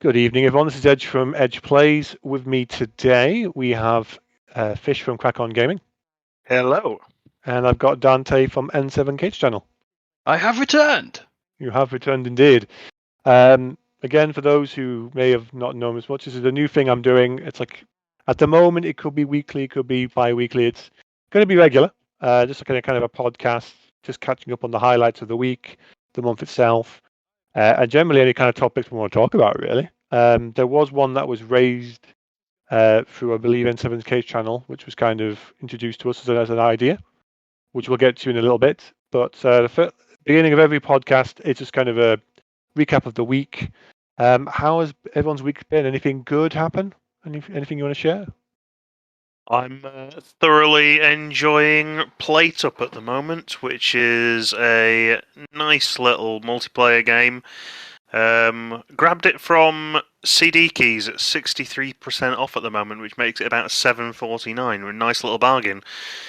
Good evening, everyone. This is Edge from Edge Plays. With me today, we have Fish from Crack On Gaming, Hello. and I've got Dante from N7K's channel. I have returned. You have returned indeed. Again, for those who may have not known as much, this is a new thing I'm doing. It's like, at the moment, it could be weekly, it could be bi-weekly. It's going to be regular, just like kind of a podcast, just catching up on the highlights of the week, the month itself, and generally any kind of topics we want to talk about, really. There was one that was raised through, I believe, N7K's channel, which was kind of introduced to us as an idea, which we'll get to in a little bit. But the beginning of every podcast, it's just kind of a recap of the week. How has everyone's week been? Anything good happen? Anything you want to share? I'm thoroughly enjoying Plate Up at the moment, which is a nice little multiplayer game. Grabbed it from CD Keys at 63% off at the moment, which makes it about $7.49. A nice little bargain.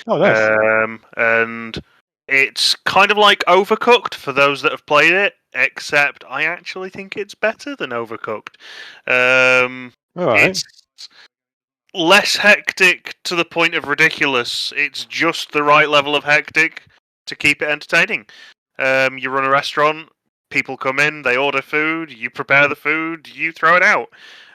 Oh, nice. And it's kind of like Overcooked for those that have played it, except I actually think it's better than Overcooked. All right. It's less hectic to the point of ridiculous. It's just the right level of hectic to keep it entertaining. You run a restaurant, people come in, they order food, you prepare the food, you throw it out.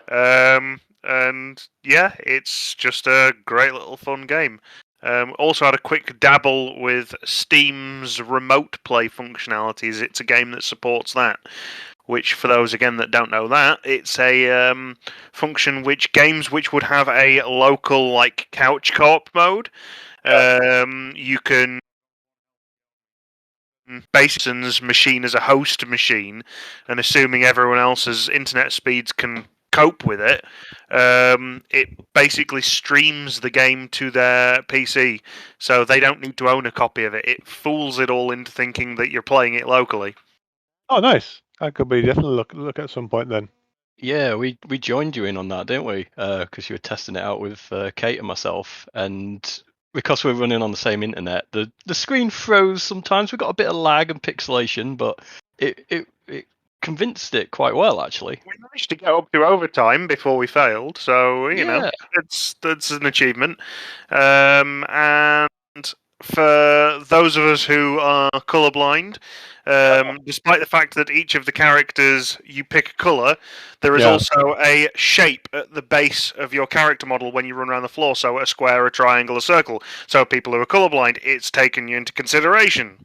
And yeah, it's just a great little fun game. Also had a quick dabble with Steam's remote play functionalities. It's a game that supports that. Which, for those again that don't know that, it's a function which games which would have a local like couch co-op mode, you can basically machine as a host machine, and assuming everyone else's internet speeds can cope with it, it basically streams the game to their PC, so they don't need to own a copy of it. It fools it all into thinking that you're playing it locally. Oh, nice. That could be definitely look at some point then. Yeah, we joined you in on that, didn't we? Because you were testing it out with Kate and myself, and because we're running on the same internet, the screen froze sometimes. We got a bit of lag and pixelation, but it convinced it quite well, actually. We managed to get up to overtime before we failed, so you know that's an achievement. And for those of us who are colourblind, despite the fact that each of the characters you pick a colour, there is also a shape at the base of your character model when you run around the floor, so a square, a triangle, a circle. So people who are colourblind, it's taken you into consideration.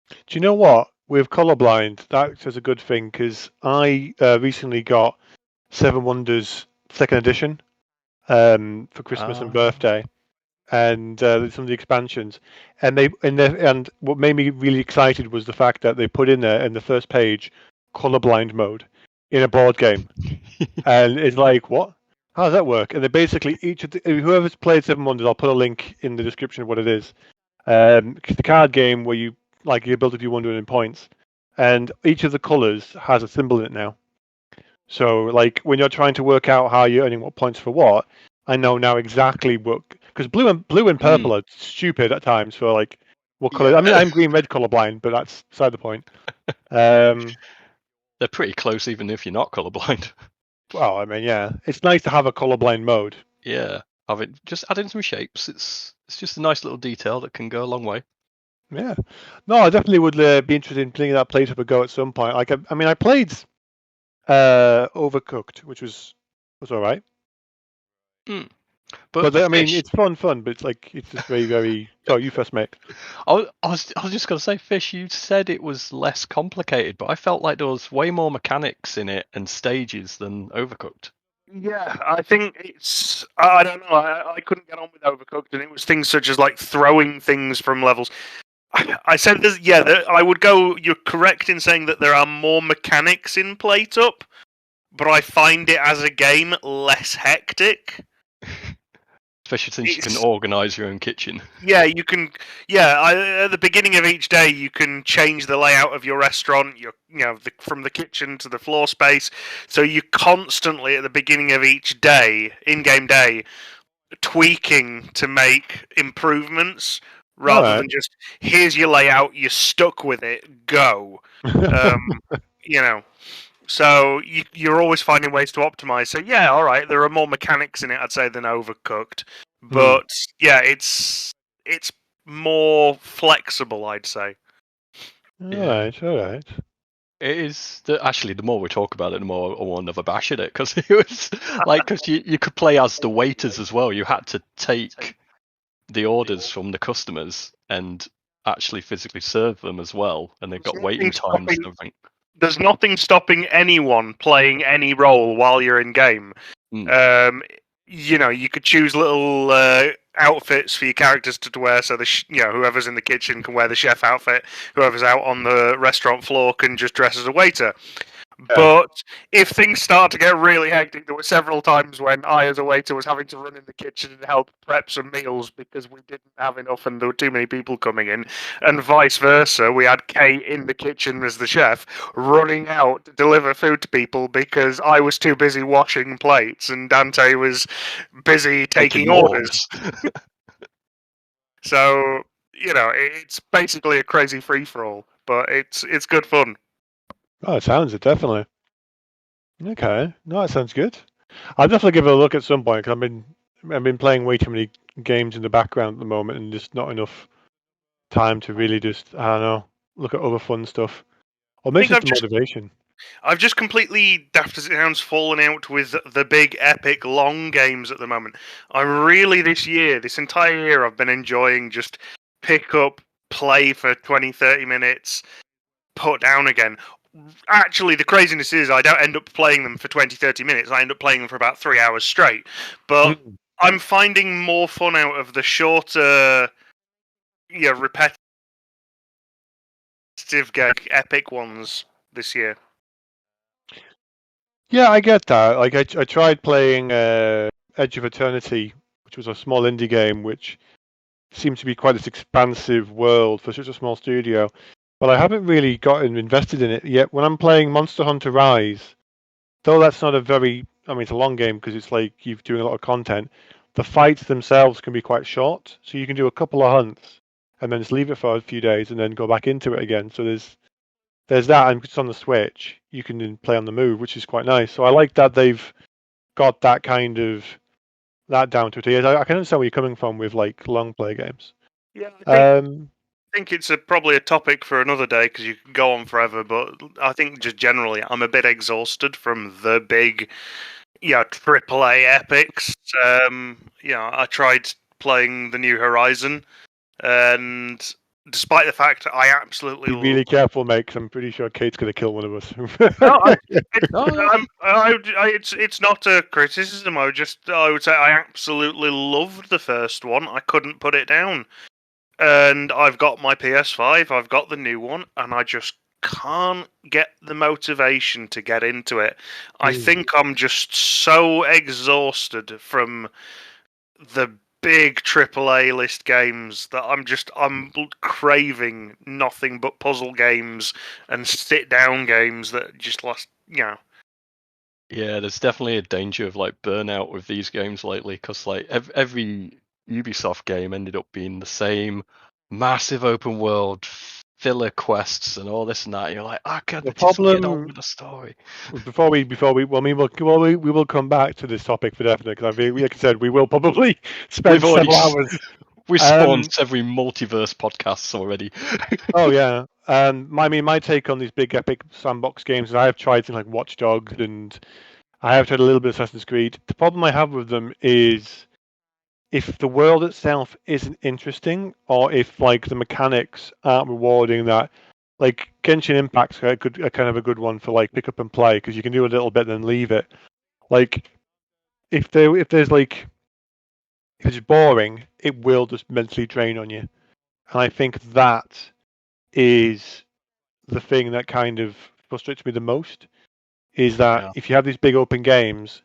Do you know what? With Colorblind, that's a good thing, because I recently got Seven Wonders 2nd edition for Christmas and birthday, and some of the expansions, and what made me really excited was the fact that they put in there in the first page colorblind mode in a board game, and it's like, what? How does that work? And they basically whoever's played Seven Wonders, I'll put a link in the description of what it is. It's the card game where you're able to do 100 points, and each of the colors has a symbol in it now. So, like, when you're trying to work out how you're earning what points for what, I know now exactly what, because blue and purple are stupid at times for like what color. I mean, I'm green-red colorblind, but that's beside the point. They're pretty close, even if you're not colorblind. Well, I mean, yeah, it's nice to have a colorblind mode. Yeah, just add in some shapes. It's just a nice little detail that can go a long way. Yeah, no, I definitely would be interested in playing that Plate Up a go at some point. Like, I mean, I played Overcooked, which was all right. But I mean, it's fun, but it's just very, very. Oh, you first, mate. I was just going to say, Fish, you said it was less complicated, but I felt like there was way more mechanics in it and stages than Overcooked. Yeah, I think it's. I don't know. I couldn't get on with Overcooked, and it was things such as like throwing things from levels. I said this. Yeah, I would go. You're correct in saying that there are more mechanics in Plate Up, but I find it as a game less hectic. Especially since you can organise your own kitchen. Yeah, you can. Yeah, at the beginning of each day, you can change the layout of your restaurant. From the kitchen to the floor space. So you're constantly at the beginning of each day, in-game day, tweaking to make improvements rather than just here's your layout, you're stuck with it, go. So you're always finding ways to optimize. So yeah, all right, there are more mechanics in it, I'd say, than Overcooked, but yeah, it's more flexible, I'd say. All right. It is actually the more we talk about it, the more I want to bash at it, because it was like because you could play as the waiters as well. You had to take the orders from the customers and actually physically serve them as well, and they've got waiting times and everything. There's nothing stopping anyone playing any role while you're in game. You could choose little outfits for your characters to wear, so whoever's in the kitchen can wear the chef outfit, whoever's out on the restaurant floor can just dress as a waiter. Yeah. But if things start to get really hectic, there were several times when I, as a waiter, was having to run in the kitchen and help prep some meals because we didn't have enough and there were too many people coming in, and vice versa. We had Kate in the kitchen as the chef, running out to deliver food to people because I was too busy washing plates and Dante was busy taking orders. So, it's basically a crazy free-for-all, but it's good fun. Oh, it sounds it, definitely. Okay, no, that sounds good. I'll definitely give it a look at some point, because I've been playing way too many games in the background at the moment, and just not enough time to really just, I don't know, look at other fun stuff. Or maybe it's just the motivation. I've just completely, daft as it sounds, fallen out with the big, epic, long games at the moment. This entire year, I've been enjoying just pick up, play for 20, 30 minutes, put down again. Actually, the craziness is I don't end up playing them for 20, 30 minutes. I end up playing them for about 3 hours straight. But I'm finding more fun out of the shorter, repetitive, epic ones this year. Yeah, I get that. Like, I tried playing Edge of Eternity, which was a small indie game, which seemed to be quite this expansive world for such a small studio. But I haven't really gotten invested in it yet. When I'm playing Monster Hunter Rise, though that's not it's a long game because it's like you're doing a lot of content, the fights themselves can be quite short. So you can do a couple of hunts and then just leave it for a few days and then go back into it again. So there's that, and it's on the Switch. You can then play on the move, which is quite nice. So I like that they've got that kind of that down to a T. I can understand where you're coming from with like long play games. Yeah, I think it's probably a topic for another day because you can go on forever. But I think just generally, I'm a bit exhausted from the big, AAA epics. I tried playing the New Horizon, and despite the fact I absolutely be really careful, mate, because I'm pretty sure Kate's going to kill one of us. It's not a criticism. I would say I absolutely loved the first one. I couldn't put it down. And I've got my PS5, I've got the new one, and I just can't get the motivation to get into it. I think I'm just so exhausted from the big AAA list games that I'm craving nothing but puzzle games and sit down games that just Yeah, there's definitely a danger of like burnout with these games lately because like every Ubisoft game ended up being the same massive open world filler quests and all this and that. You're like, I can't just get on with the story. Before we will come back to this topic for definite because like I said, we will probably spend several hours. We've spawned every multiverse podcasts already. Oh yeah. My take on these big epic sandbox games, and I have tried things like Watch Dogs and I have tried a little bit of Assassin's Creed. The problem I have with them is if the world itself isn't interesting, or if like the mechanics aren't rewarding, that like Genshin Impact's a kind of a good one for like pick up and play because you can do a little bit and then leave it. Like if it's boring, it will just mentally drain on you, and I think that is the thing that kind of frustrates me the most. Is that if you have these big open games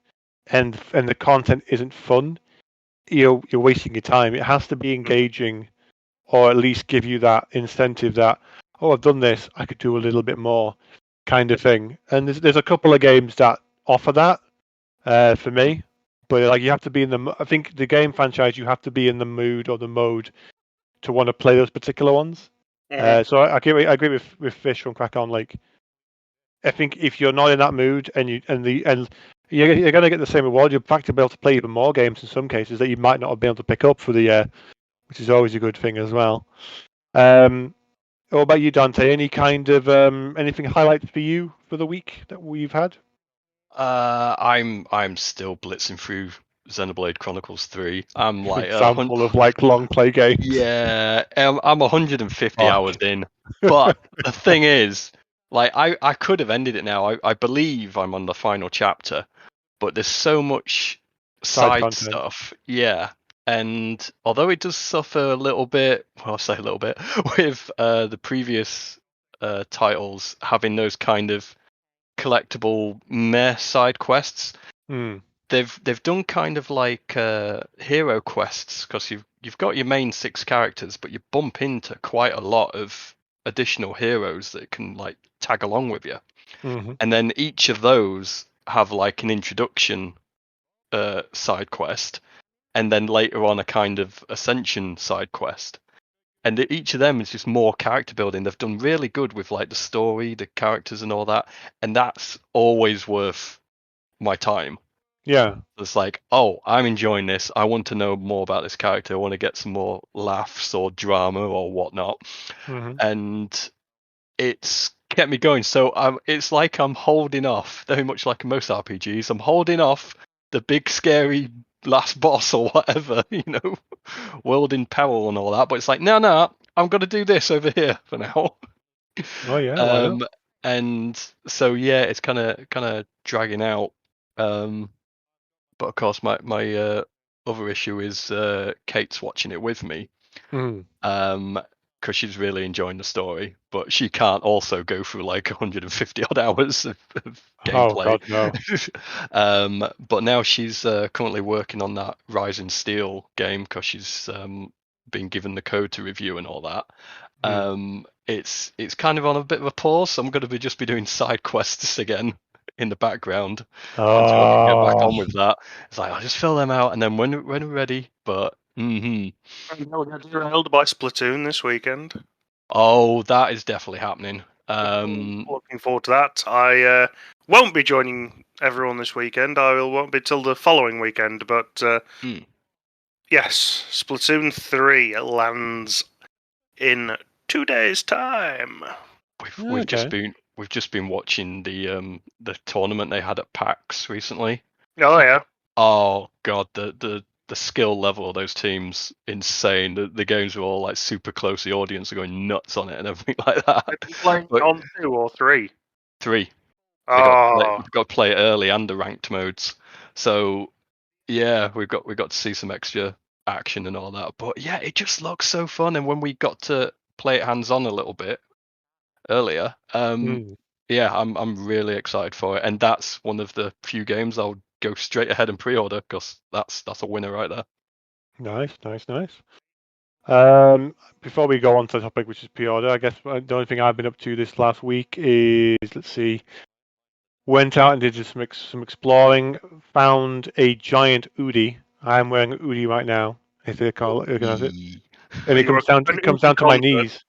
and the content isn't fun, you're wasting your time. It has to be engaging, or at least give you that incentive that, oh, I've done this, I could do a little bit more, kind of thing. And there's a couple of games that offer that for me, but like you have to be in the. I think the game franchise, you have to be in the mood or the mode to want to play those particular ones. So I agree with Fish from Crack On. Like I think if you're not in that mood and you're going to get the same reward, you're back to be able to play even more games in some cases that you might not have been able to pick up for the year, which is always a good thing as well. What about you, Dante? Any kind of anything highlights for you for the week that we've had? I'm still blitzing through Xenoblade Chronicles 3. I'm like example of like long play games. Yeah, I'm 150 hours in. But the thing is, like I could have ended it now. I believe I'm on the final chapter, but there's so much side content. stuff. Yeah. And although it does suffer a little bit, well, I'll say a little bit, with the previous titles having those kind of collectible meh side quests, they've done kind of like hero quests, because you've got your main 6 characters, but you bump into quite a lot of additional heroes that can like tag along with you, and then each of those have like an introduction side quest, and then later on a kind of ascension side quest. And each of them is just more character building. They've done really good with like the story, the characters, and all that. And that's always worth my time. Yeah. It's like, oh, I'm enjoying this. I want to know more about this character. I want to get some more laughs or drama or whatnot. And it's kept me going. So it's like I'm holding off, very much like most RPGs. I'm holding off the big scary last boss or whatever, world in peril and all that, but it's like no, I'm gonna do this over here for now. Oh yeah. And so yeah, it's kind of dragging out, but of course my other issue is Kate's watching it with me, because she's really enjoying the story, but she can't also go through like 150 odd hours of gameplay. Oh God, no. But now she's currently working on that Rising Steel game, because she's been given the code to review and all that. It's kind of on a bit of a pause, so I'm going to just be doing side quests again in the background until I can get back on with that. It's like I'll just fill them out, and then when we're ready. But I'm derailed by Splatoon this weekend. Oh, that is definitely happening. Looking forward to that. I won't be joining everyone this weekend. Won't be till the following weekend. But yes, Splatoon 3 lands in 2 days' time. We've just been watching the tournament they had at PAX recently. Oh yeah. Oh God, the skill level of those teams, insane. The games were all like super close. The audience are going nuts on it and everything like that. Are you playing on 2 or 3? 3. We've got to play it early and the ranked modes. So yeah, we've got to see some extra action and all that. But yeah, it just looks so fun. And when we got to play it hands on a little bit earlier, yeah, I'm really excited for it. And that's one of the few games I'll go straight ahead and pre-order, because that's a winner right there. Nice. Before we go on to the topic, which is pre-order, I guess the only thing I've been up to this last week is, let's see, went out and did just some exploring, found a giant Udi. I'm wearing an Udi right now, if they call it, and it comes down to my knees.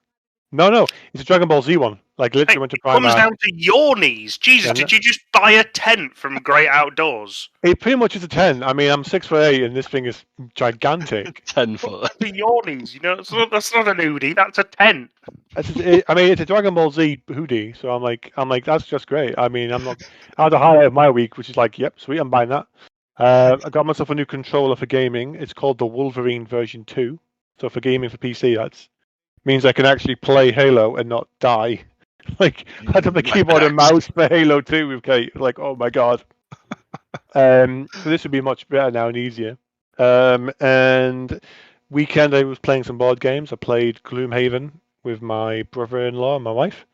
No, it's a Dragon Ball Z one. Like literally went to Primark. It comes down to your knees. Jesus, did you just buy a tent from Great Outdoors? It pretty much is a 10. I mean, I'm 6'8", and this thing is gigantic. 10 foot. To your knees, that's not an Udi. That's a tent. I mean, it's a Dragon Ball Z hoodie, so I'm like, that's just great. I mean, I had the highlight of my week, which is like, yep, sweet, I'm buying that. I got myself a new controller for gaming. It's called the Wolverine version 2. So for gaming for PC, that means I can actually play Halo and not die. Like, I had the keyboard and mouse for Halo 2 with Kate. Like, oh my god. So this would be much better now and easier. And weekend I was playing some board games. I played Gloomhaven with my brother-in-law and my wife.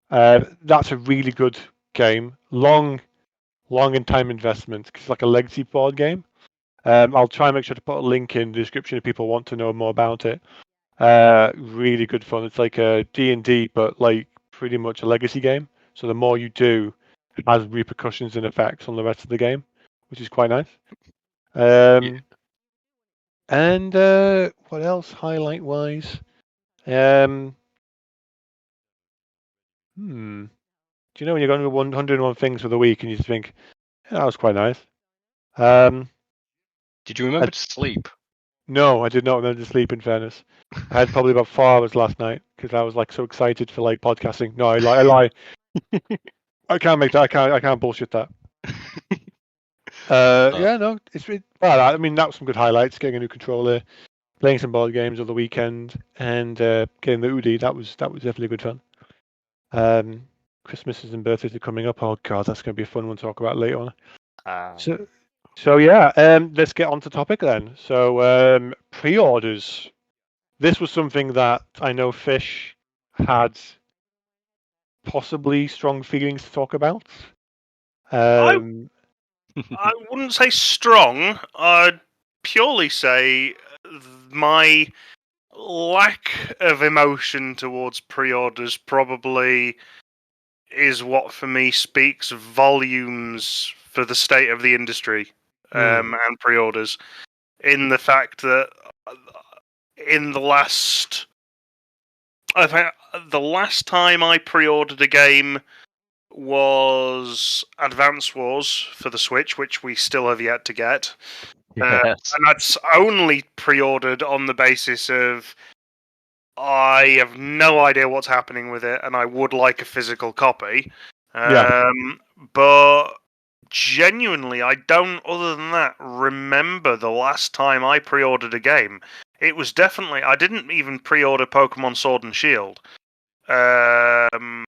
That's a really good game. Long in time investment. It's like a legacy board game. I'll try and make sure to put a link in the description if people want to know more about it. Really good fun. It's like a D&D, but like pretty much a legacy game. So the more you do, it has repercussions and effects on the rest of the game, which is quite nice. And what else highlight-wise? Do you You know, when you're going to 101 things for the week and you just think, yeah, that was quite nice. Did you remember to sleep? No, I did not remember to sleep, in fairness. I had probably about 4 hours last night because I was like so excited for like podcasting. No, I lie. I can't make that. I can't bullshit that. Yeah, no, well. I mean, that was some good highlights. Getting a new controller, playing some board games over the weekend, and getting the Udi. That was definitely good fun. Christmases and birthdays are coming up. Oh god, that's going to be a fun one to talk about later on. So yeah, let's get on to topic then. So pre-orders. This was something that I know Fish had possibly strong feelings to talk about. I wouldn't say strong. I'd purely say my lack of emotion towards pre-orders probably is what for me speaks volumes for the state of the industry and pre-orders. In the fact that in the last time I pre-ordered a game was Advance Wars for the Switch, which we still have yet to get. Yes. And that's only pre-ordered on the basis of I have no idea what's happening with it, and I would like a physical copy. But genuinely, I don't, other than that, remember the last time I pre-ordered a game. It was definitely... I didn't even pre-order Pokemon Sword and Shield. And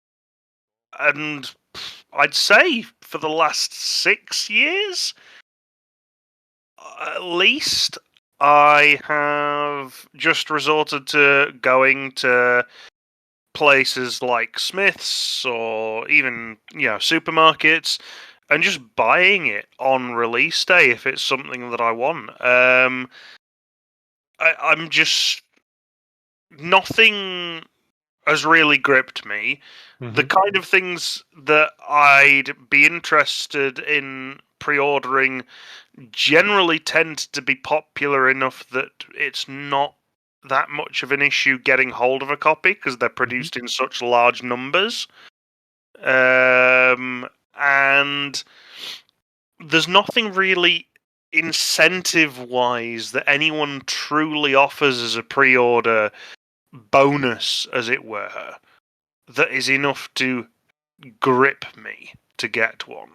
I'd say for the last 6 years, at least, I have just resorted to going to places like Smith's or even, supermarkets and just buying it on release day if it's something that I want. I'm just... Nothing has really gripped me. The kind of things that I'd be interested in pre-ordering generally tend to be popular enough that it's not that much of an issue getting hold of a copy because they're produced in such large numbers. And there's nothing really incentive-wise that anyone truly offers as a pre-order bonus, as it were, that is enough to grip me to get one.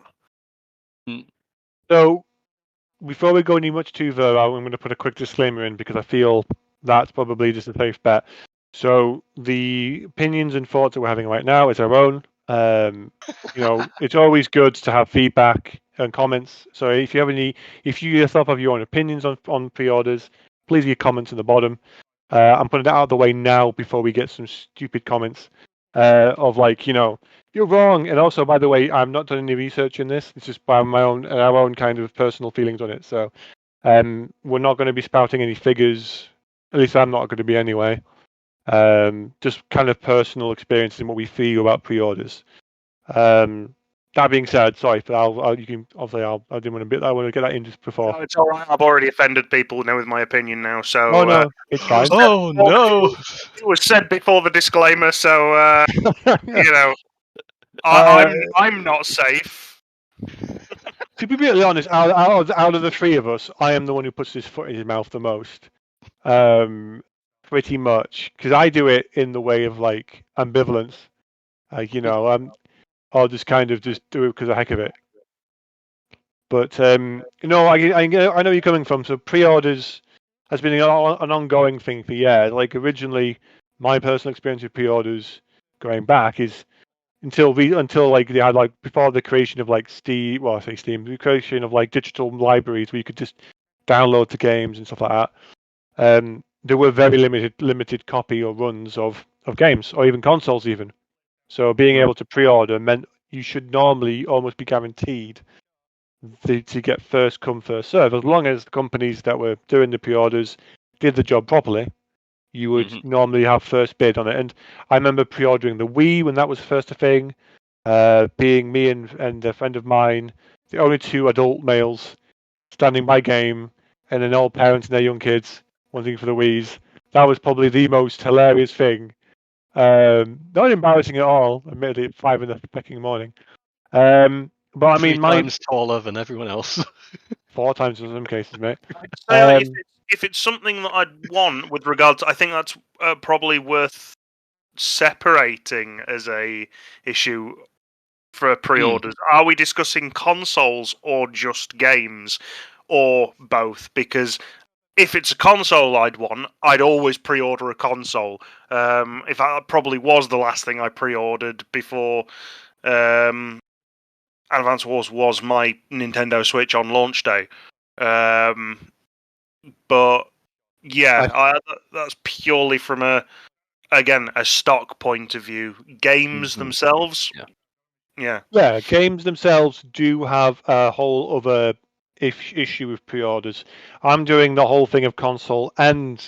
So, before we go any much too far, I'm going to put a quick disclaimer in because I feel that's probably just a safe bet. So, the opinions and thoughts that we're having right now is our own. It's always good to have feedback and comments. So, if you yourself have your own opinions on pre-orders, please leave comments in the bottom. I'm putting that out of the way now before we get some stupid comments of like, you're wrong. And also, by the way, I'm not doing any research in this. It's just by our own kind of personal feelings on it. So we're not going to be spouting any figures. At least I'm not going to be anyway. Just kind of personal experiences and what we feel about pre-orders. That being said, sorry, but I didn't want to get that in just before. No, it's all right. I've already offended people now with my opinion now. So no, it's fine. Oh no! It was said before the disclaimer, so I'm not safe. To be really honest, out of the three of us, I am the one who puts his foot in his mouth the most. Pretty much, because I do it in the way of like ambivalence. I'll just kind of just do it because of the heck of it. But I know where you're coming from. So pre-orders has been an ongoing thing for years. Like originally, my personal experience with pre-orders going back is until like they had like before the creation of like Steam. Well, I say Steam, the creation of like digital libraries where you could just download the games and stuff like that. There were very limited copy or runs of games or even consoles even. So being able to pre-order meant you should normally almost be guaranteed to get first come first serve. As long as the companies that were doing the pre-orders did the job properly, you would normally have first bid on it. And I remember pre-ordering the Wii when that was first a thing. Being me and a friend of mine, the only two adult males standing by game, and then all parents and their young kids wanting for the Wiis. That was probably the most hilarious thing Not embarrassing at all. Admittedly, at 5 in the fucking morning. But I mean, 3 times taller than everyone else. 4 times in some cases, mate. I'd say like, if it's something that I'd want with regards, I think that's probably worth separating as a issue for pre-orders. Are we discussing consoles or just games, or both? Because if it's a console I'd want, I'd always pre-order a console. If that probably was the last thing I pre-ordered before Advance Wars was my Nintendo Switch on launch day. But yeah, that's purely from a stock point of view. Games themselves, yeah, games themselves do have a whole other issue with pre-orders. I'm doing the whole thing of console and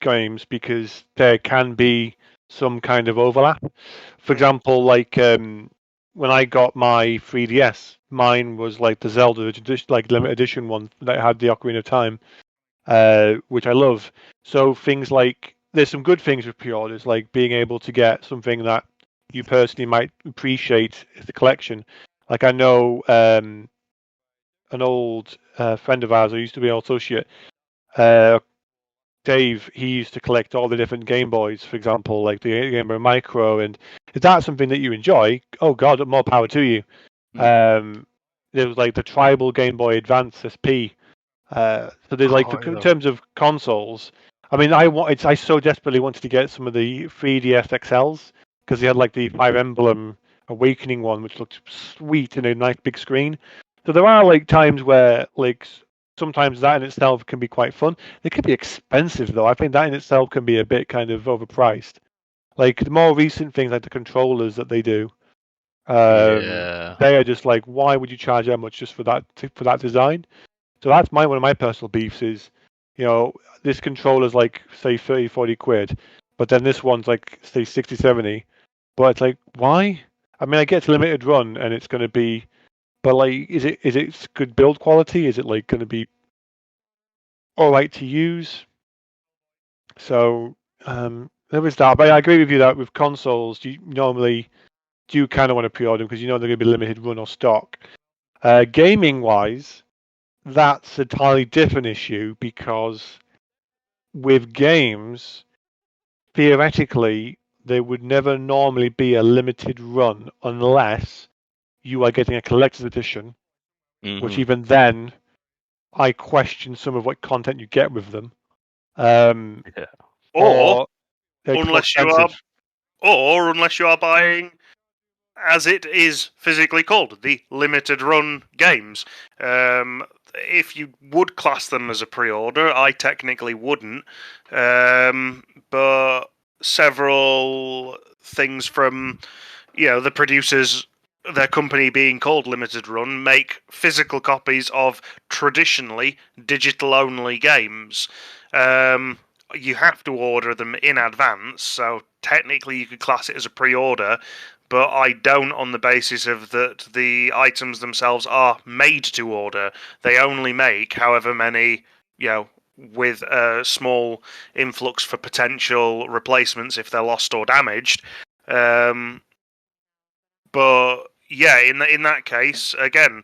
games because there can be some kind of overlap. For example, like when I got my 3DS, mine was like the Zelda like limited edition one that had the Ocarina of Time, which I love. So things like there's some good things with pre-orders, like being able to get something that you personally might appreciate as a collection. Like I know an old friend of ours who used to be an associate, Dave, he used to collect all the different Game Boys, for example, like the Game Boy Micro. And if that's something that you enjoy, oh God, more power to you. There was like the Tribal Game Boy Advance SP. So there's like in terms of consoles. I mean, I so desperately wanted to get some of the 3DS XLs because they had like the Fire Emblem Awakening one, which looked sweet in a nice big screen. So there are like times where like sometimes that in itself can be quite fun. It can be expensive though. I think that in itself can be a bit kind of overpriced. Like the more recent things, like the controllers that they do, they are just like, why would you charge that much just for that design? So that's one of my personal beefs is, this controller's like say 30, 40 quid, but then this one's like say 60, 70. But it's like, why? I mean, I get it's limited run and it's going to be. But like, is it good build quality? Is it like going to be all right to use? So there is that. But I agree with you that with consoles, you normally do kind of want to pre-order them because you know they're going to be limited run or stock. Gaming wise, that's a entirely different issue because with games, theoretically, there would never normally be a limited run unless you are getting a collector's edition, which even then, I question some of what content you get with them. Or unless you are buying, as it is physically called, the limited run games. If you would class them as a pre-order, I technically wouldn't. But several things from the producers, their company being called Limited Run, make physical copies of traditionally digital-only games. You have to order them in advance, so technically you could class it as a pre-order, but I don't on the basis of that the items themselves are made to order. They only make however many, with a small influx for potential replacements if they're lost or damaged. But yeah, in that case, again,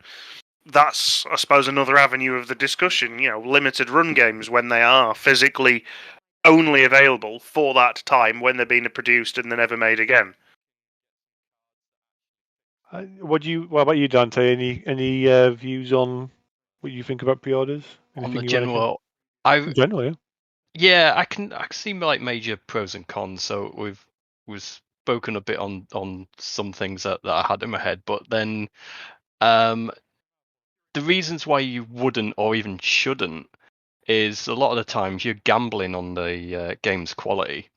that's, I suppose, another avenue of the discussion. Limited run games, when they are physically only available for that time, when they're being produced and they're never made again. What about you, Dante? Any views on what you think about pre-orders? On the general, yeah, I can see like major pros and cons. So we've spoken a bit on some things that I had in my head, but then the reasons why you wouldn't or even shouldn't is a lot of the times you're gambling on the game's quality.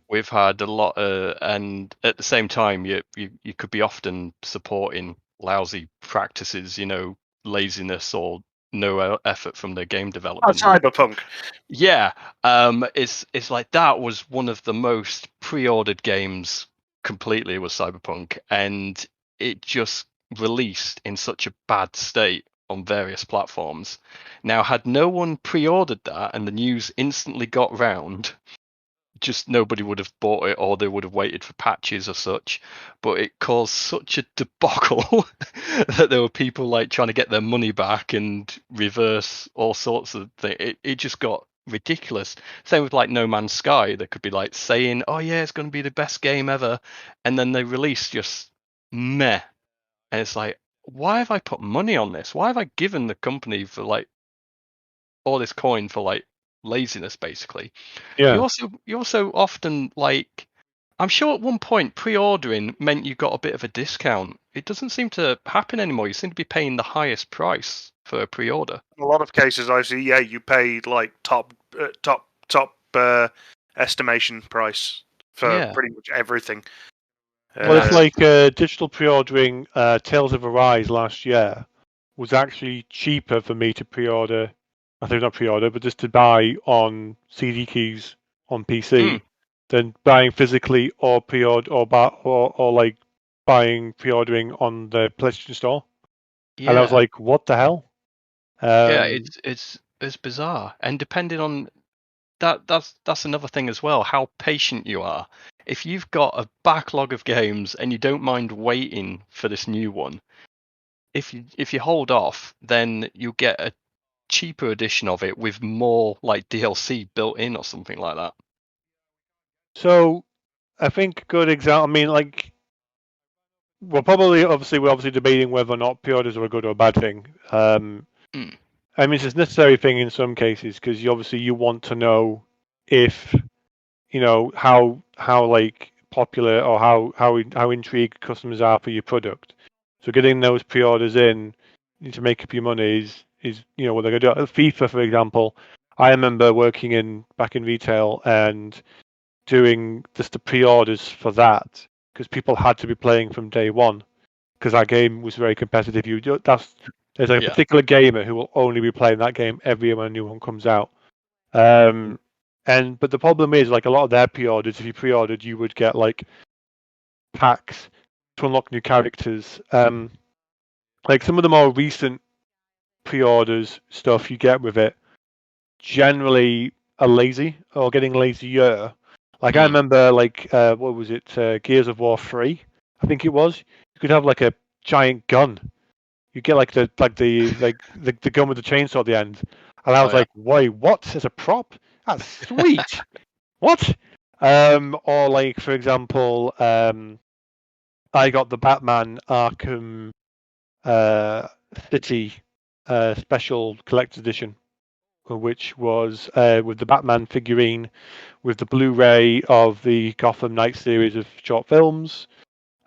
We've had a lot, and at the same time, you could be often supporting lousy practices, laziness or no effort from the game development. Cyberpunk. Yeah, it's like that was one of the most pre-ordered games completely was Cyberpunk, and it just released in such a bad state on various platforms. Now, had no one pre-ordered that and the news instantly got round, just nobody would have bought it, or they would have waited for patches or such. But it caused such a debacle that there were people like trying to get their money back and reverse all sorts of things. It just got ridiculous. Same with like No Man's Sky. They could be like saying, "Oh yeah, it's going to be the best game ever," and then they release just meh, and it's like, why have I put money on this? Why have I given the company for like all this coin for like laziness, basically? Yeah. You also often like, I'm sure at one point pre-ordering meant you got a bit of a discount. It doesn't seem to happen anymore. You seem to be paying the highest price for a pre-order. In a lot of cases, I see. Yeah, you pay like top estimation price for pretty much everything. Well, it's like digital pre-ordering Tales of Arise last year was actually cheaper for me to pre-order. I think not pre-order, but just to buy on CD keys on PC than buying physically or pre-order or like buying pre-ordering on the PlayStation Store. Yeah. And I was like, what the hell? Yeah, it's bizarre, and depending on that's another thing as well. How patient you are. If you've got a backlog of games and you don't mind waiting for this new one, if you hold off, then you'll get a cheaper edition of it with more like DLC built in or something like that. So, I think good example. I mean, like, we're obviously debating whether or not pre-orders are a good or a bad thing. I mean, it's a necessary thing in some cases because you want to know if how like popular or how intrigued customers are for your product. So getting those pre-orders in to make up your money is what they're going to do. FIFA, for example, I remember working back in retail and doing just the pre-orders for that because people had to be playing from day one because that game was very competitive. There's a particular gamer who will only be playing that game every year when a new one comes out. But the problem is, like a lot of their pre-orders, if you pre-ordered, you would get like packs to unlock new characters. Like some of the more recent pre-orders stuff you get with it generally are lazy or getting lazier. Like I remember, like what was it? Gears of War 3, I think it was. You could have like a giant gun. You get like the gun with the chainsaw at the end, and I was like, "Wait, what? As a prop? That's sweet." What? Or like for example, I got the Batman Arkham City special collector's edition, which was with the Batman figurine, with the Blu-ray of the Gotham Knight series of short films,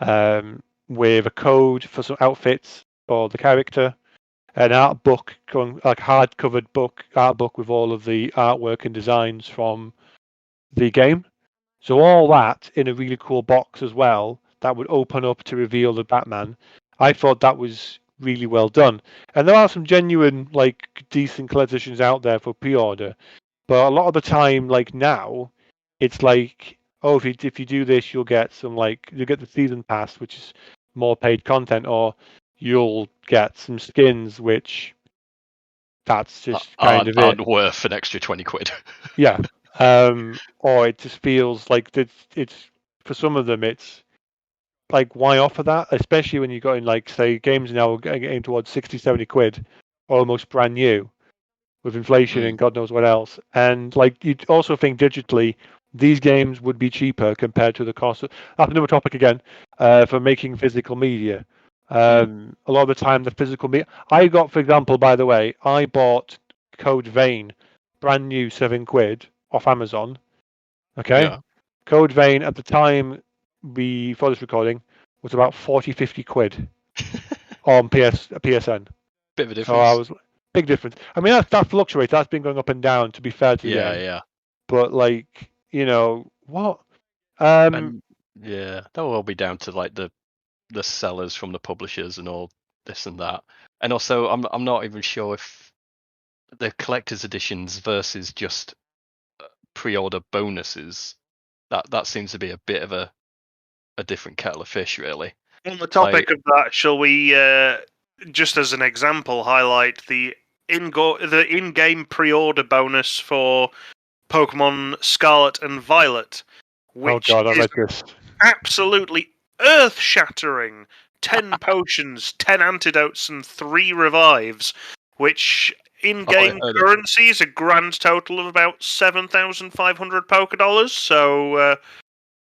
with a code for some outfits for the character, an art book, like hard-covered art book with all of the artwork and designs from the game. So all that in a really cool box as well that would open up to reveal the Batman. I thought that was really well done. And there are some genuine, like, decent collections out there for pre-order. But a lot of the time, like now, it's like, oh, if you do this, you'll get the season pass, which is more paid content, or you'll get some skins, which that's just kind of it. Aren't worth an extra 20 quid. Yeah. Or it just feels like it's for some of them, it's like, why offer that? Especially when you've got in, like, say, games now getting towards 60, 70 quid, almost brand new, with inflation and God knows what else. And like, you'd also think digitally, these games would be cheaper compared to the cost. That's another topic again, for making physical media. A lot of the time, the physical media. I got, for example, by the way, I bought Code Vein, brand new, 7 quid off Amazon. Okay. Yeah. Code Vein at the time before this recording was about 40, 50 quid on PSN. Bit of a difference. So I was big difference. I mean, that fluctuates. That's been going up and down, to be fair to them. Yeah. But like, what? And that will all be down to like the sellers from the publishers and all this and that. And also, I'm not even sure if the collector's editions versus just pre-order bonuses, that seems to be a bit of a different kettle of fish, really. On the topic of that, shall we just as an example highlight the in-game pre-order bonus for Pokemon Scarlet and Violet, which oh god, I is read this. absolutely earth-shattering. 10 potions, 10 antidotes, and 3 revives, which in-game currency is a grand total of about 7,500 Pokedollars. So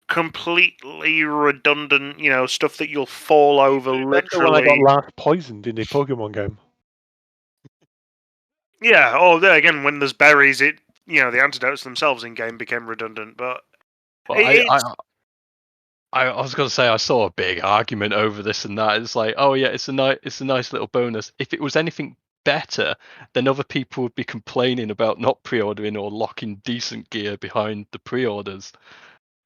completely redundant, stuff that you'll fall over literally. When I got last poisoned in a Pokemon game. Yeah. Oh, there again, when there's berries, the antidotes themselves in game became redundant. But I was going to say I saw a big argument over this and that. It's like, oh yeah, it's a nice little bonus. If it was anything better, then other people would be complaining about not pre-ordering or locking decent gear behind the pre-orders.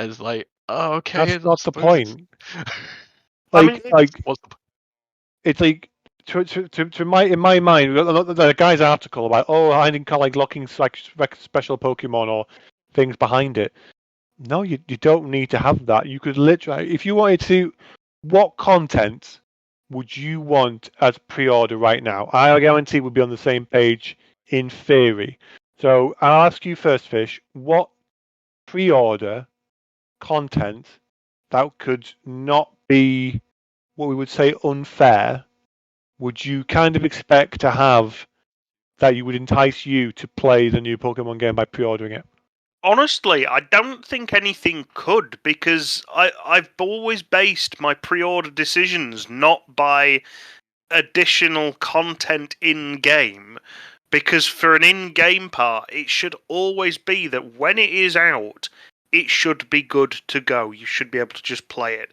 And it's like, oh, okay, that's not the point. It's like in my mind, the guy's article about I didn't call locking special Pokemon or things behind it. No, you don't need to have that. You could literally, if you wanted to, what content would you want as pre-order right now? I guarantee we'll be on the same page in theory. So I'll ask you first, Fish, what pre-order content that could not be what we would say unfair would you kind of expect to have that you would entice you to play the new Pokemon game by pre-ordering it? Honestly, I don't think anything could, because I've always based my pre-order decisions not by additional content in-game, because for an in-game part, it should always be that when it is out, it should be good to go. You should be able to just play it.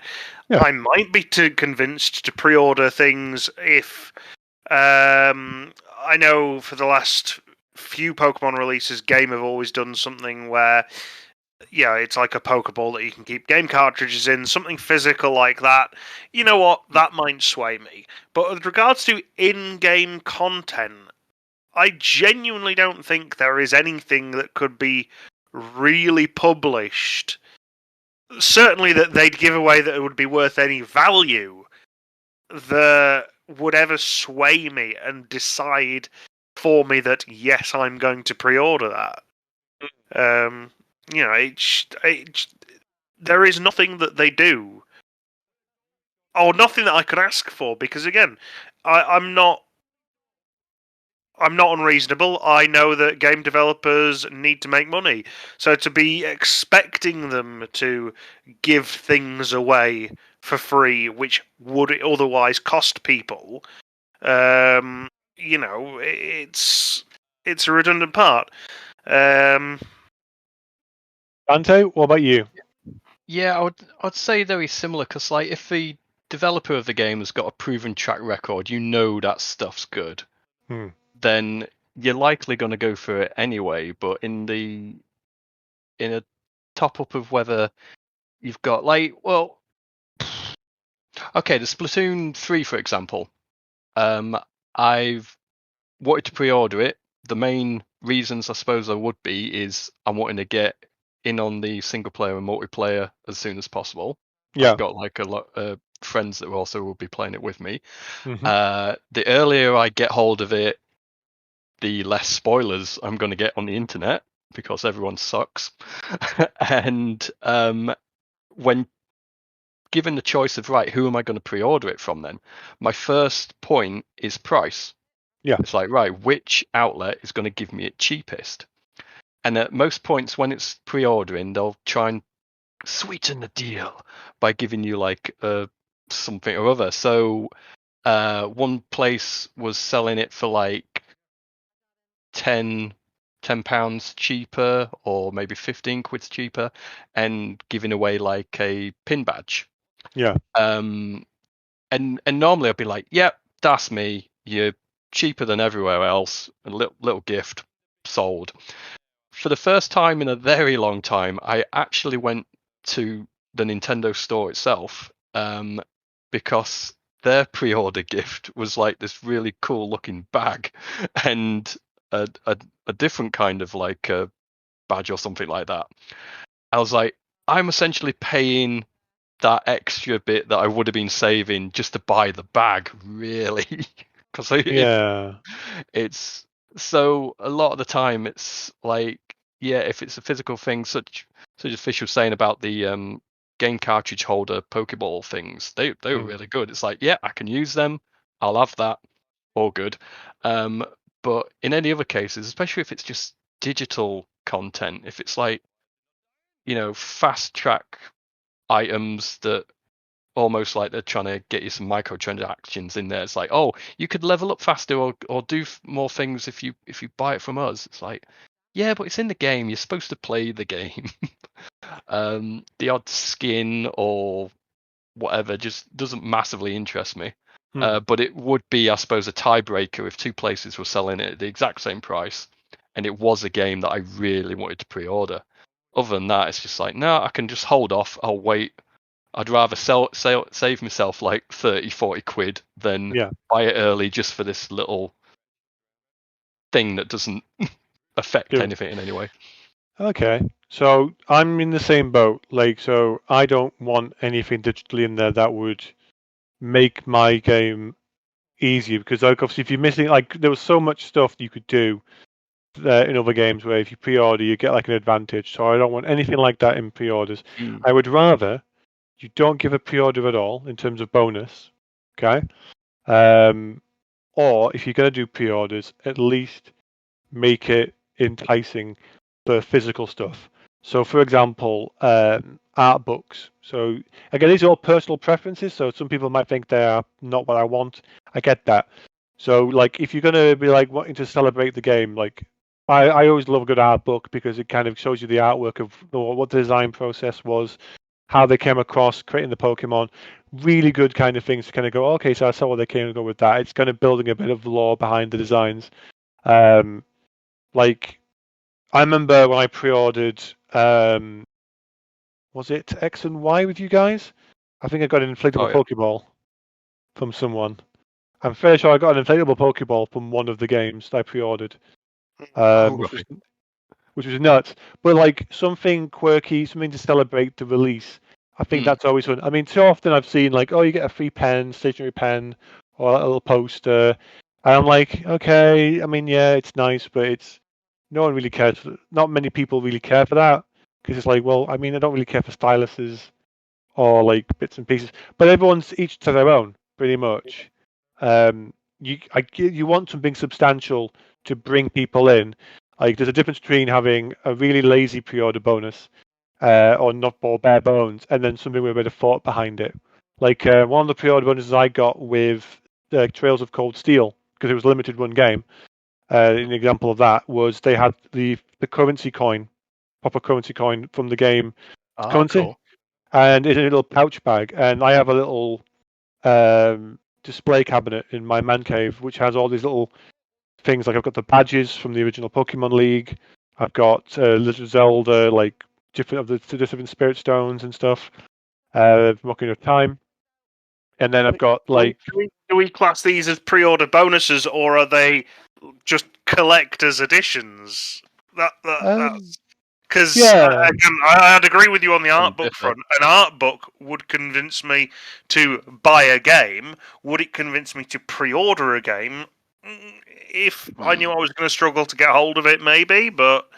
Yeah. I might be too convinced to pre-order things if I know for the last few Pokemon releases, Game have always done something where, it's like a Pokeball that you can keep game cartridges in, something physical like that. You know what? That might sway me. But with regards to in-game content, I genuinely don't think there is anything that could be really published. Certainly that they'd give away that it would be worth any value that would ever sway me and decide for me that yes, I'm going to pre-order that. There is nothing that they do, or nothing that I could ask for, because again, I'm not unreasonable. I know that game developers need to make money, so to be expecting them to give things away for free, which would otherwise cost people, it's a redundant part. Dante, what about you? Yeah, I'd say very similar, because if the developer of the game has got a proven track record, that stuff's good, then you're likely going to go for it anyway. But in a top up of whether you've got okay, the Splatoon 3, for example, I've wanted to pre-order it. The main reasons I suppose I would be is I'm wanting to get in on the single player and multiplayer as soon as possible. Yeah, I've got a lot of friends that also will be playing it with me. Mm-hmm. The earlier I get hold of it, the less spoilers I'm going to get on the internet, because everyone sucks. And when given the choice of who am I going to pre-order it from, then my first point is price. Yeah, it's which outlet is going to give me it cheapest? And at most points when it's pre-ordering, they'll try and sweeten the deal by giving you something or other. So one place was selling it for £10 cheaper, or maybe 15 quid cheaper, and giving away a pin badge. Yeah. And normally I'd be like, yep, that's me. You're cheaper than everywhere else. A little gift, sold. For the first time in a very long time, I actually went to the Nintendo store itself, because their pre-order gift was this really cool looking bag and a different kind of a badge or something like that. I was like, I'm essentially paying that extra bit that I would have been saving just to buy the bag, really. Because it's so a lot of the time it's yeah, if it's a physical thing, such as Fish was saying about the game cartridge holder Pokeball things, they were really good. It's like, yeah, I can use them. I'll have that. All good. But in any other cases, especially if it's just digital content, if it's like, fast track items that almost like they're trying to get you some microtransactions in there. It's like, oh, you could level up faster or do more things if you buy it from us. It's like, yeah, but it's in the game. You're supposed to play the game. The odd skin or whatever just doesn't massively interest me. But it would be, I suppose, a tiebreaker if two places were selling it at the exact same price and it was a game that I really wanted to pre-order. Other than that, it's just like, no, I can just hold off. I'll wait. I'd rather save myself like 30, 40 quid than buy it early just for this little thing that doesn't affect anything in any way. Okay, so I'm in the same boat. Like, so I don't want anything digitally in there that would make my game easier, because like obviously if you're missing, like, there was so much stuff you could do in other games where if you pre-order you get like an advantage. So I don't want anything like that in pre-orders. I would rather you don't give a pre-order at all in terms of bonus, okay? Or if you're going to do pre-orders, at least make it enticing for physical stuff. So, for example, art books. So, again, these are all personal preferences. So, some people might think they are not what I want. I get that. So, like, if you're going to be like wanting to celebrate the game, like, I always love a good art book because it kind of shows you the artwork of what the design process was, how they came across creating the Pokemon. Really good kind of things to kind of go, okay, so I saw where they came and go with that. It's kind of building a bit of lore behind the designs. Like, I remember when I pre-ordered, was it X and Y with you guys? I think I got an inflatable Pokeball from someone. I'm fairly sure I got an inflatable Pokeball from one of the games that I pre-ordered, which was nuts. But like something quirky, something to celebrate the release. I think that's always fun. I mean, too often I've seen like, oh, you get a free pen, stationary pen, or a little poster, and I'm like, okay. I mean, yeah, it's nice, but it's no one really cares. Not many people really care for that because it's like, well, I mean, I don't really care for styluses or like bits and pieces, but everyone's each to their own, pretty much. You want something substantial to bring people in. Like, there's a difference between having a really lazy pre-order bonus, or not more bare bones, and then something with a bit of thought behind it. Like one of the pre-order bonuses I got with Trails of Cold Steel, because it was a limited run game. An example of that was they had the currency coin, proper currency coin from the game currency, cool. And in a little pouch bag. And I have a little display cabinet in my man cave, which has all these little things. Like I've got the badges from the original Pokemon League. I've got Legend of Zelda, like different Spirit Stones and stuff. Ocarina of Time. And then I've got like. Do we class these as pre-order bonuses, or are they just collector's editions? Because again, I'd agree with you on the art book front. An art book would convince me to buy a game. Would it convince me to pre-order a game? If I knew I was going to struggle to get hold of it, maybe. But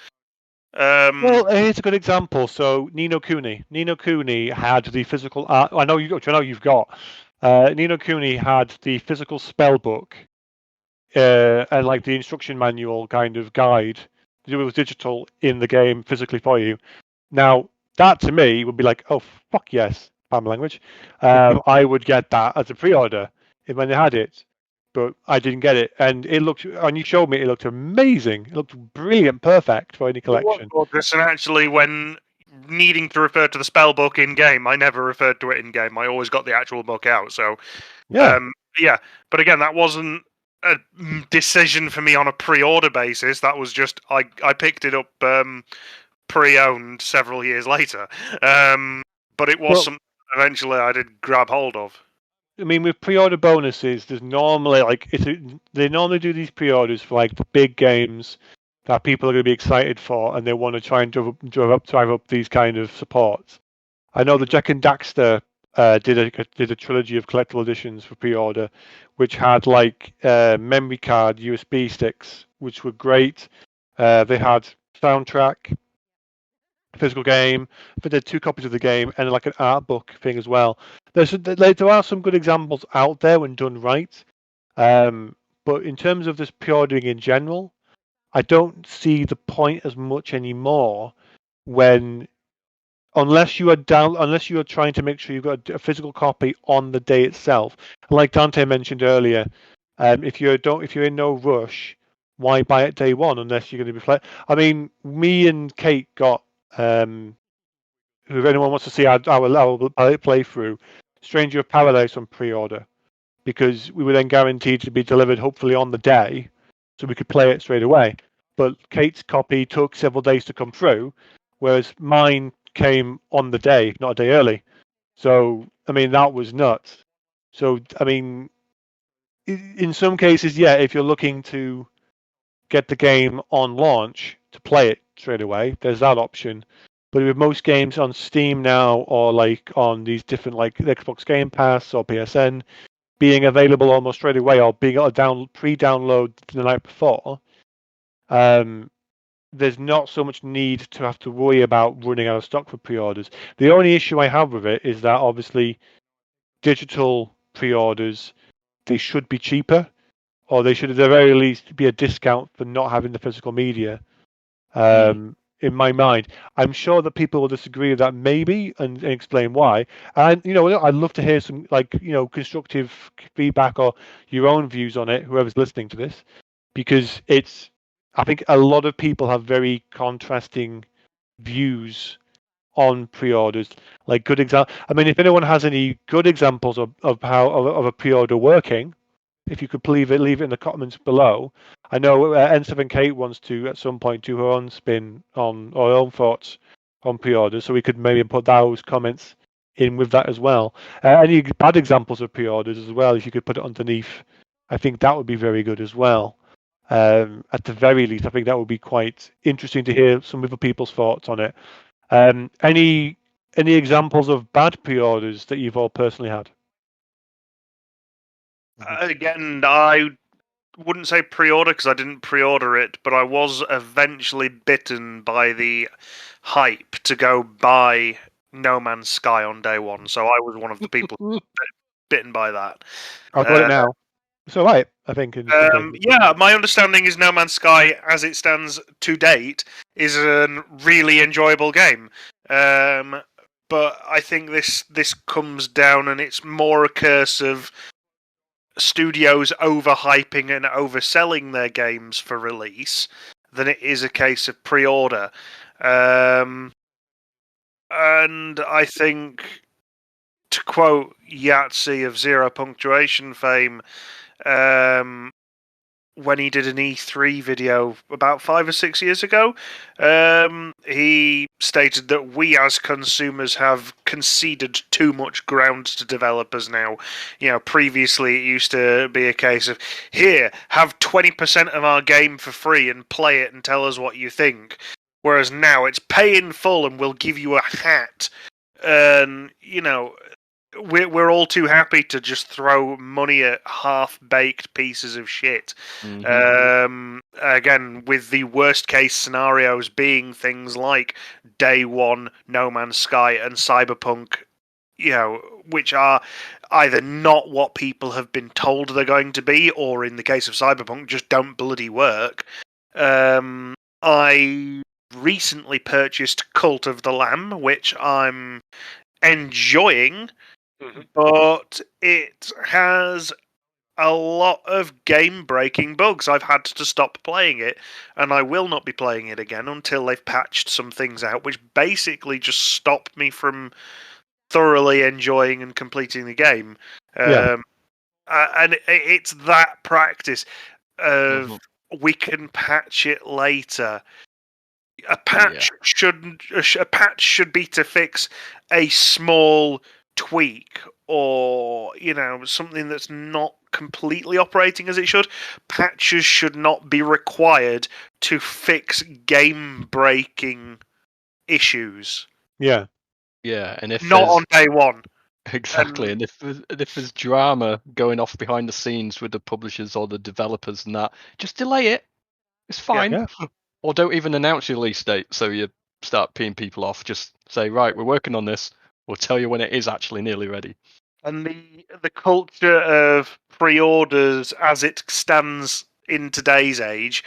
well, here's a good example. So Ni no Kuni. Ni no Kuni had the physical art. I know you've got. Ni no Kuni had the physical spell book, and like the instruction manual kind of guide. It was digital in the game physically for you. Now, that to me would be like, oh, fuck yes, Palm language. I would get that as a pre-order when they had it, but I didn't get it. And it looked, and you showed me, it looked amazing. It looked brilliant, perfect for any collection. And actually, when needing to refer to the spell book in game, I never referred to it in game. I always got the actual book out. So, yeah. But again, that wasn't a decision for me on a pre-order basis. That was just I picked it up pre-owned several years later. But it was something eventually I did grab hold of. I mean, with pre-order bonuses, there's normally like they normally do these pre-orders for like the big games that people are going to be excited for, and they want to try and drive up these kind of supports. I know the Jak and Daxter did a trilogy of collectible editions for pre-order, which had like memory card USB sticks, which were great. They had soundtrack, physical game. I think there are 2 copies of the game and like an art book thing as well. There are some good examples out there when done right. But in terms of just pre-ordering in general, I don't see the point as much anymore unless you are trying to make sure you've got a physical copy on the day itself. Like Dante mentioned earlier, if you're in no rush, why buy it day one unless you're going to be I mean, me and Kate got if anyone wants to see our playthrough, Stranger of Paradise on pre-order, because we were then guaranteed to be delivered hopefully on the day, so we could play it straight away. But Kate's copy took several days to come through, whereas mine came on the day, not a day early. So I mean that was nuts. So I mean, in some cases, yeah, if you're looking to get the game on launch to play it straight away, there's that option. But with most games on Steam now, or like on these different like Xbox Game Pass or PSN, being available almost straight away, or being able to pre-download the night before, there's not so much need to have to worry about running out of stock for pre-orders. The only issue I have with it is that obviously digital pre-orders, they should be cheaper, or they should at the very least be a discount for not having the physical media. In my mind, I'm sure that people will disagree with that maybe and explain why. And I'd love to hear some constructive feedback or your own views on it, whoever's listening to this, because I think a lot of people have very contrasting views on pre-orders. Like good example, I mean, if anyone has any good examples of how of a pre-order working, if you could leave it in the comments below. I know N7 Kate wants to at some point do her own spin on or her own thoughts on pre-orders, so we could maybe put those comments in with that as well. Any bad examples of pre-orders as well, if you could put it underneath, I think that would be very good as well. At the very least, I think that would be quite interesting to hear some other people's thoughts on it. Any examples of bad pre-orders that you've all personally had? Again, I wouldn't say pre-order because I didn't pre-order it, but I was eventually bitten by the hype to go buy No Man's Sky on day one. So I was one of the people bitten by that. I've got it now. It's all right, I think. Yeah, my understanding is No Man's Sky, as it stands to date, is a really enjoyable game. But I think this comes down, and it's more a curse of studios overhyping and overselling their games for release than it is a case of pre-order. And I think, to quote Yahtzee of Zero Punctuation fame, when he did an E3 video about 5 or 6 years ago, he stated that we as consumers have conceded too much ground to developers now. Previously it used to be a case of, here, have 20% of our game for free and play it and tell us what you think. Whereas now it's pay in full and we'll give you a hat. And, we're all too happy to just throw money at half-baked pieces of shit. Mm-hmm. Again, with the worst-case scenarios being things like Day One, No Man's Sky, and Cyberpunk, which are either not what people have been told they're going to be, or in the case of Cyberpunk, just don't bloody work. I recently purchased Cult of the Lamb, which I'm enjoying. Mm-hmm. But it has a lot of game-breaking bugs. I've had to stop playing it, and I will not be playing it again until they've patched some things out, which basically just stopped me from thoroughly enjoying and completing the game. And it's that practice of we can patch it later. A patch should be to fix a small tweak or something that's not completely operating as it should. Patches should not be required to fix game breaking issues. Yeah, and if not on day one. Exactly, and if there's drama going off behind the scenes with the publishers or the developers and that, just delay it. It's fine. Or don't even announce your release date, so you start peeing people off. Just say, right, we're working on this. We'll tell you when it is actually nearly ready. And the culture of pre-orders as it stands in today's age,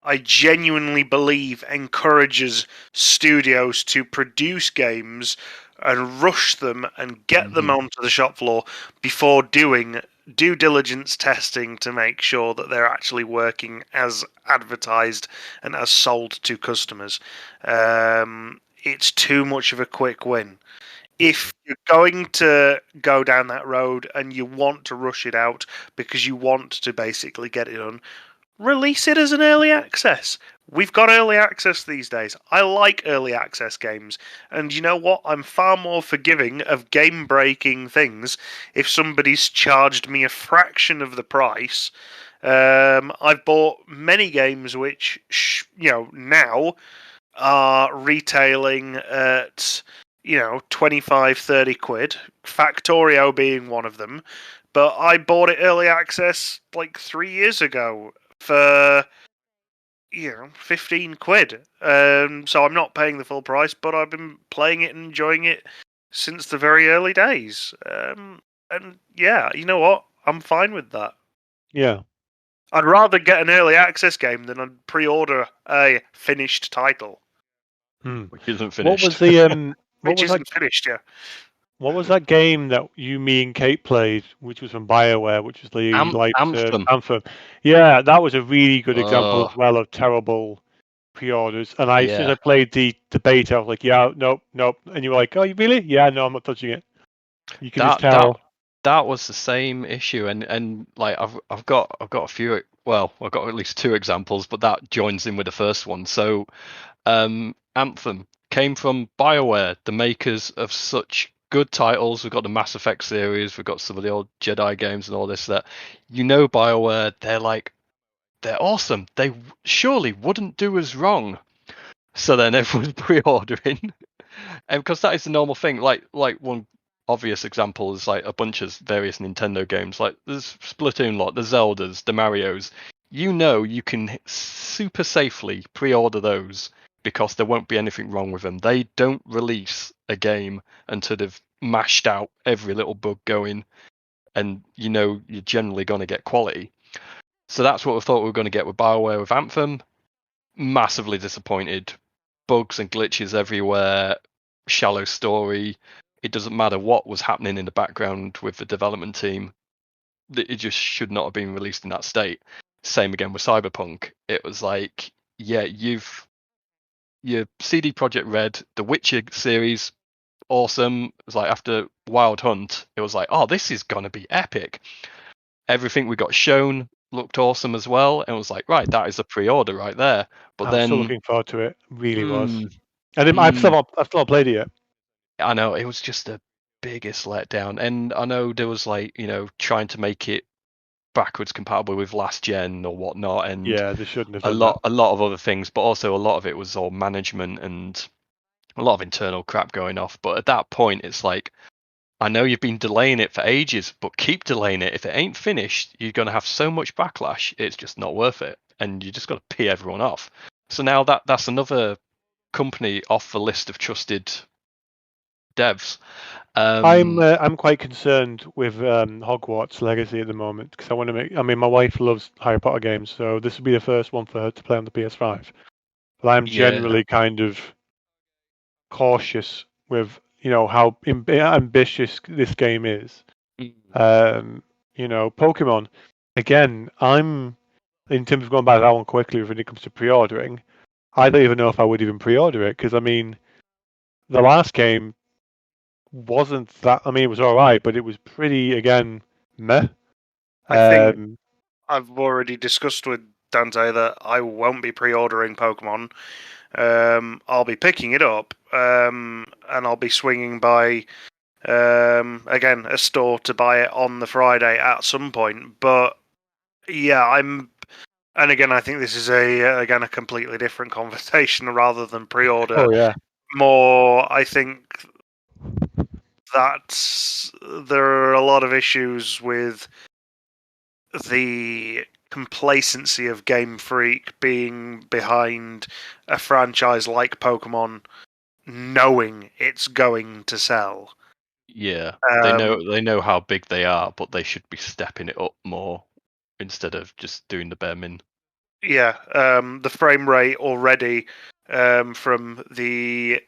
I genuinely believe encourages studios to produce games and rush them and get them onto the shop floor before doing due diligence testing to make sure that they're actually working as advertised and as sold to customers. It's too much of a quick win. If you're going to go down that road and you want to rush it out because you want to basically get it done, release it as an early access. We've got early access these days. I like early access games. And you know what? I'm far more forgiving of game breaking things if somebody's charged me a fraction of the price. I've bought many games which, now are retailing at 25, 30 quid, Factorio being one of them. But I bought it early access like 3 years ago for 15 quid. So I'm not paying the full price, but I've been playing it and enjoying it since the very early days. And yeah, you know what? I'm fine with that. Yeah. I'd rather get an early access game than I'd pre-order a finished title. Which isn't finished. What was the Which isn't finished, yeah. What was that game that me and Kate played, which was from BioWare, which was the Anthem? Yeah, that was a really good example as well of terrible pre-orders. And as soon as I played the beta, I was like, yeah, nope. And you were like, oh, you really? Yeah, no, I'm not touching it. You can just tell. That was the same issue, and like I've got a few. Well, I've got at least two examples, but that joins in with the first one. So, Anthem came from BioWare, the makers of such good titles. We've got the Mass Effect series, we've got some of the old Jedi games and all this. That BioWare, they're awesome. They surely wouldn't do us wrong. So then everyone's pre-ordering, and because that is the normal thing. Like one obvious example is like a bunch of various Nintendo games. Like there's Splatoon, the Zeldas, the Marios. You can super safely pre-order those because there won't be anything wrong with them. They don't release a game until they've mashed out every little bug going, and you're generally going to get quality. So that's what we thought we were going to get with BioWare with Anthem. Massively disappointed. Bugs and glitches everywhere. Shallow story. It doesn't matter what was happening in the background with the development team. It just should not have been released in that state. Same again with Cyberpunk. It was like, yeah, your CD Projekt Red, the Witcher series, awesome. It was like after Wild Hunt, it was like, oh, this is gonna be epic. Everything we got shown looked awesome as well, and it was like, right, that is a pre-order right there. But I'm still looking forward to it. Really was. And I've still not played it yet. I know, it was just the biggest letdown, and I know there was trying to make it backwards compatible with last gen or whatnot, and yeah, they shouldn't have a lot of other things, but also a lot of it was all management and a lot of internal crap going off. But at that point, it's like, I know you've been delaying it for ages, but keep delaying it. If it ain't finished, you're going to have so much backlash. It's just not worth it, and you just got to pee everyone off. So now that's another company off the list of trusted devs. I'm quite concerned with Hogwarts Legacy at the moment because I want to make. I mean, my wife loves Harry Potter games, so this will be the first one for her to play on the PS5. But I'm generally kind of cautious with how ambitious this game is. Pokemon. Again, I'm in terms of going back that one quickly when it comes to pre-ordering. I don't even know if I would even pre-order it because I mean, the last game wasn't that. I mean, it was all right, but it was pretty meh. I think I've already discussed with Dante that I won't be pre-ordering Pokemon. I'll be picking it up, and I'll be swinging by again a store to buy it on the Friday at some point. But yeah, and again, I think this is a completely different conversation rather than pre-order. Oh yeah. More, I think that there are a lot of issues with the complacency of Game Freak being behind a franchise like Pokemon, knowing it's going to sell. Yeah, they know how big they are, but they should be stepping it up more instead of just doing the bare min. Yeah, the frame rate already from the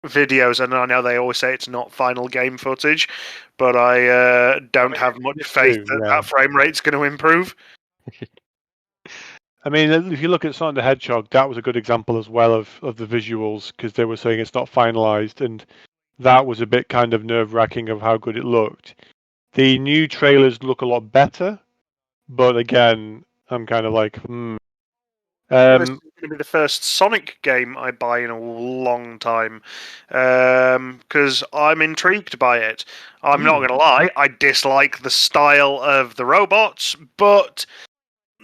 videos, and I know they always say it's not final game footage, but I don't have much faith that frame rate's going to improve. I mean, if you look at Sonic the Hedgehog, that was a good example as well of the visuals, because they were saying it's not finalized, and that was a bit kind of nerve-wracking of how good it looked. The new trailers look a lot better, but again, I'm kind of like, This is going to be the first Sonic game I buy in a long time, because I'm intrigued by it. I'm not going to lie, I dislike the style of the robots, but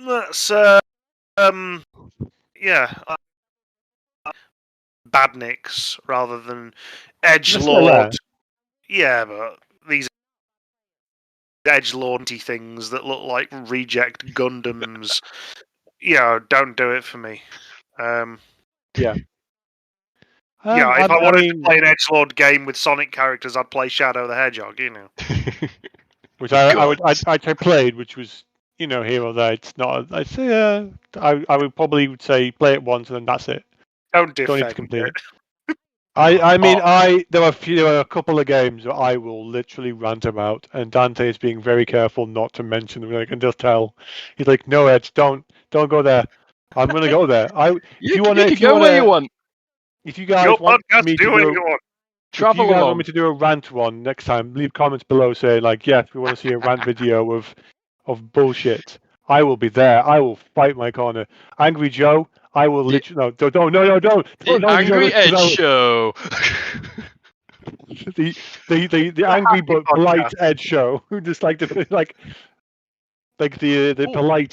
that's badniks rather than edgelord. Yeah, but these edgelordy things that look like reject Gundams, don't do it for me. Yeah, if I wanted to play an edgelord game with Sonic characters, I'd play Shadow the Hedgehog, which I played, which was here or there. It's not. I say I would probably say play it once and then that's it. Don't need to complete it. I mean, there are a couple of games where I will literally rant about, and Dante is being very careful not to mention them. I can just tell. He's like, "No, Ed, don't go there. I'm going to go there." You can go where you want. If you guys want me to travel along. Want me to do a rant one next time, leave comments below saying like, "Yes, we want to see a rant video of bullshit." I will be there. I will fight my corner. Angry Joe, I will literally don't. The Angry Ed Show. the angry but polite Ed Show, who just like the polite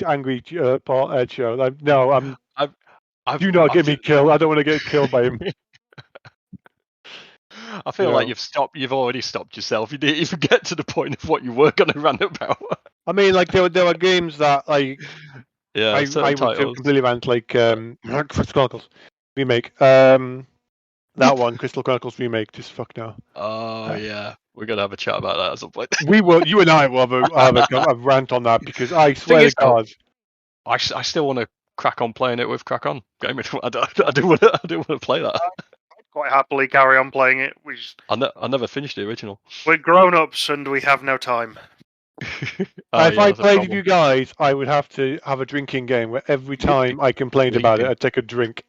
angry Ed Show. Do not get me killed. I don't want to get killed by him. I feel like you've already stopped yourself. You didn't even get to the point of what you were going to rant about. I mean, like there were games that I would completely rant, like Crystal Chronicles remake. That one, Crystal Chronicles remake, just fuck no. Oh yeah, we're gonna have a chat about that at some point. We will. You and I will have a rant on that, because I swear to God, I still want to crack on playing it with Crack On Gaming. I do want to play that. Quite happily carry on playing it. I never finished the original. We're grown-ups and we have no time. If I played with you guys, I would have to have a drinking game where every time I complained about it, I'd take a drink.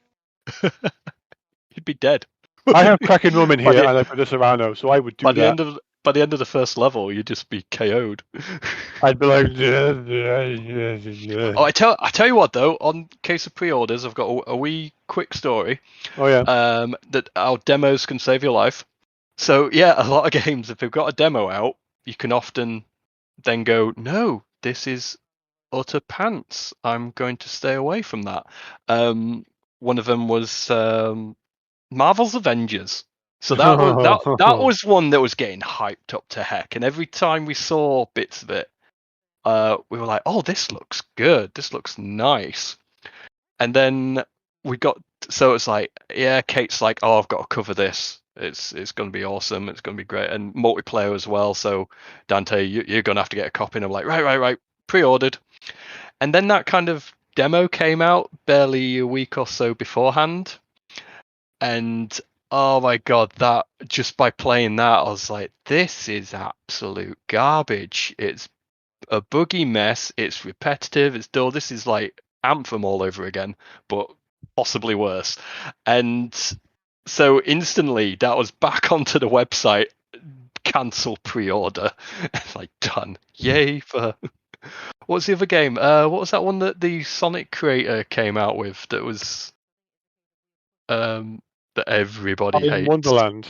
You'd be dead. I have Kraken rum in here, and I put a Serrano, so I would do that. By the end of the first level, you'd just be KO'd. I'd be like, Oh, I tell you what though, on case of pre-orders, I've got a wee quick story. Oh yeah. That our demos can save your life. So yeah, a lot of games, if they've got a demo out, you can often then go, no, this is utter pants. I'm going to stay away from that. One of them was Marvel's Avengers. So that was one that was getting hyped up to heck, and every time we saw bits of it, we were like, "Oh, this looks good. This looks nice." And then so it's like, yeah, Kate's like, "Oh, I've got to cover this. It's going to be awesome. It's going to be great, and multiplayer as well." So Dante, you're going to have to get a copy. And I'm like, right, pre-ordered. And then that kind of demo came out barely a week or so beforehand, and oh my God, that just by playing that, I was like, this is absolute garbage. It's a buggy mess. It's repetitive. It's dull. This is like Anthem all over again, but possibly worse. And so instantly that was back onto the website, cancel pre-order. Like, done. Yay for... What's the other game? What was that one that the Sonic creator came out with that was... that everybody hates. Wonderland.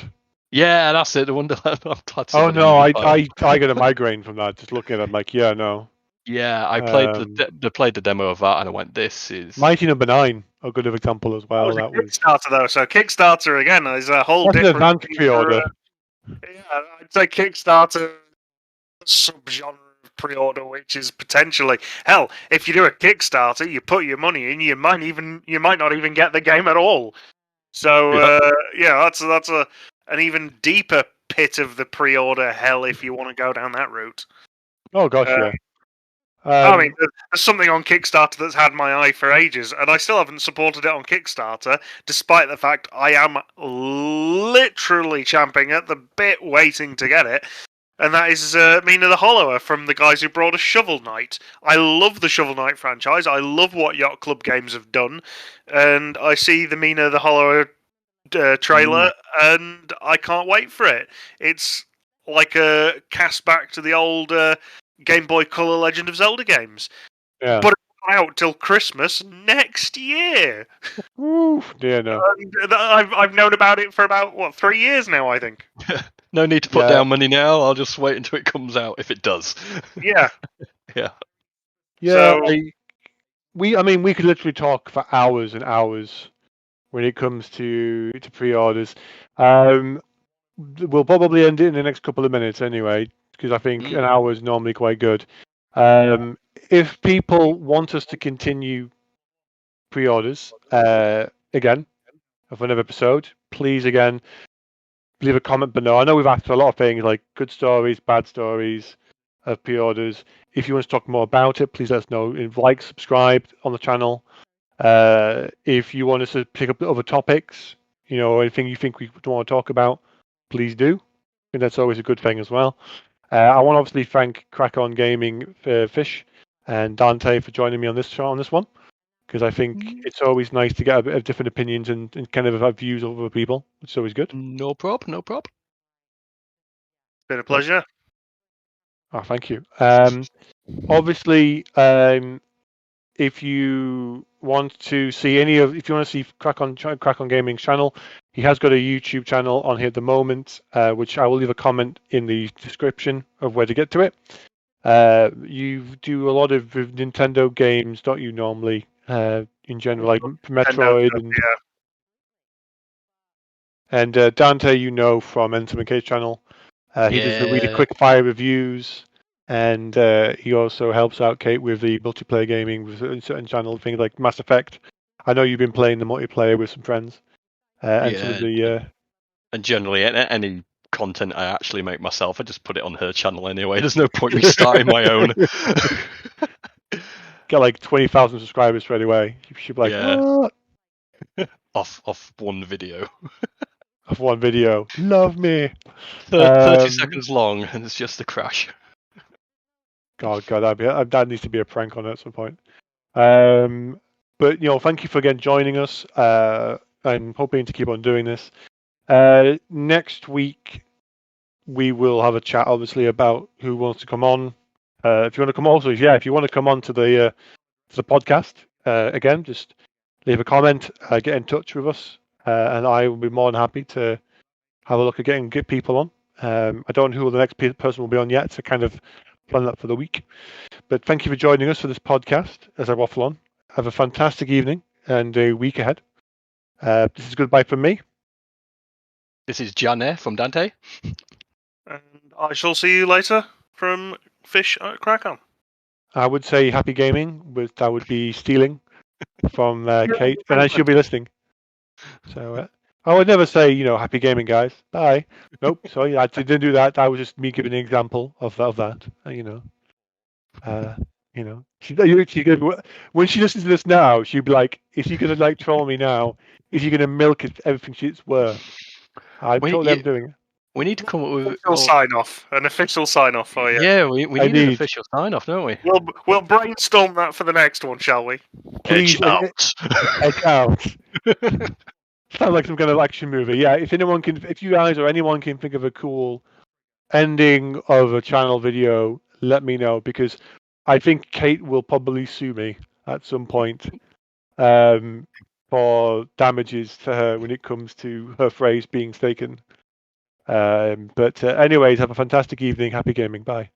Yeah, that's it. The Wonderland. I'm glad to I get a migraine from that. Just looking at it, I'm like, yeah, no. Yeah, I played the demo of that, and I went, "This is Mighty Number 9." A good example as well. That was Kickstarter though. So Kickstarter again is a whole different advanced pre-order. Yeah, I'd say Kickstarter subgenre of of pre-order, which is potentially hell. If you do a Kickstarter, you put your money in, you might not even get the game at all. So that's an even deeper pit of the pre-order hell if you want to go down that route. Oh gosh, yeah. I mean, there's something on Kickstarter that's had my eye for ages, and I still haven't supported it on Kickstarter, despite the fact I am literally champing at the bit waiting to get it. And that is Mina the Hollower from the guys who brought us Shovel Knight. I love the Shovel Knight franchise. I love what Yacht Club Games have done. And I see the Mina the Hollower trailer, and I can't wait for it. It's like a cast back to the old Game Boy Color Legend of Zelda games. Yeah. But it's not out till Christmas next year. Oof, dear no. I've known about it for about, 3 years now, I think. No need to put down money now. I'll just wait until it comes out, if it does. Yeah. Yeah. Yeah, so, we could literally talk for hours and hours when it comes to pre-orders. We'll probably end it in the next couple of minutes anyway, because I think an hour is normally quite good. If people want us to continue pre-orders again of another episode, please again leave a comment below. I know we've asked for a lot of things like good stories, bad stories of pre-orders. If you want to talk more about it, please let us know. Like, subscribe on the channel. If you want us to pick up other topics, anything you think we want to talk about, please do. I think that's always a good thing as well. I want to obviously thank Crack On Gaming Fish and Dante for joining me on this one, because I think it's always nice to get a bit of different opinions and kind of have views of other people. It's always good. No problem. Been a pleasure. Oh, thank you. Obviously, if you want to see Crack On Gaming's channel, he has got a YouTube channel on here at the moment, which I will leave a comment in the description of where to get to it. You do a lot of Nintendo games, don't you, normally, in general, like Metroid and Dante, from Entertainment Case channel. He does the really quick fire reviews, and he also helps out Kate with the multiplayer gaming with certain channel things like Mass Effect. I know you've been playing the multiplayer with some friends. And some of the and generally any content I actually make myself, I just put it on her channel anyway. There's no point me starting my own. Get like 20,000 subscribers straight away. You should be like, off one video. Off one video. Love me. 30 seconds long, and it's just a crash. God, that needs to be a prank on it at some point. But thank you for again joining us. I'm hoping to keep on doing this. Next week, we will have a chat, obviously, about who wants to come on. If you want to come if you want to come on to the podcast, again, just leave a comment, get in touch with us, and I will be more than happy to have a look at get people on. I don't know who the next person will be on yet, to kind of plan that for the week. But thank you for joining us for this podcast as I waffle on. Have a fantastic evening and a week ahead. This is goodbye from me. This is Janne from Dante. And I shall see you later from Fish at Crack On. I would say happy gaming, but that would be stealing from Kate, and then she'll be listening. So I would never say, happy gaming, guys. Bye. Nope, sorry, I didn't do that. That was just me giving an example of that. When she listens to this now, she'll be like, "Is he gonna troll me now? Is he gonna milk it everything it's worth?" I told them doing it. We need to come up with an official sign off for you. Yeah, we need an official sign off, don't we? We'll brainstorm that for the next one, shall we? Please, Edge out. Sounds like some kind of action movie. Yeah, if you guys or anyone can think of a cool ending of a channel video, let me know, because I think Kate will probably sue me at some point for damages to her when it comes to her phrase being taken. But anyways, have a fantastic evening. Happy gaming. Bye.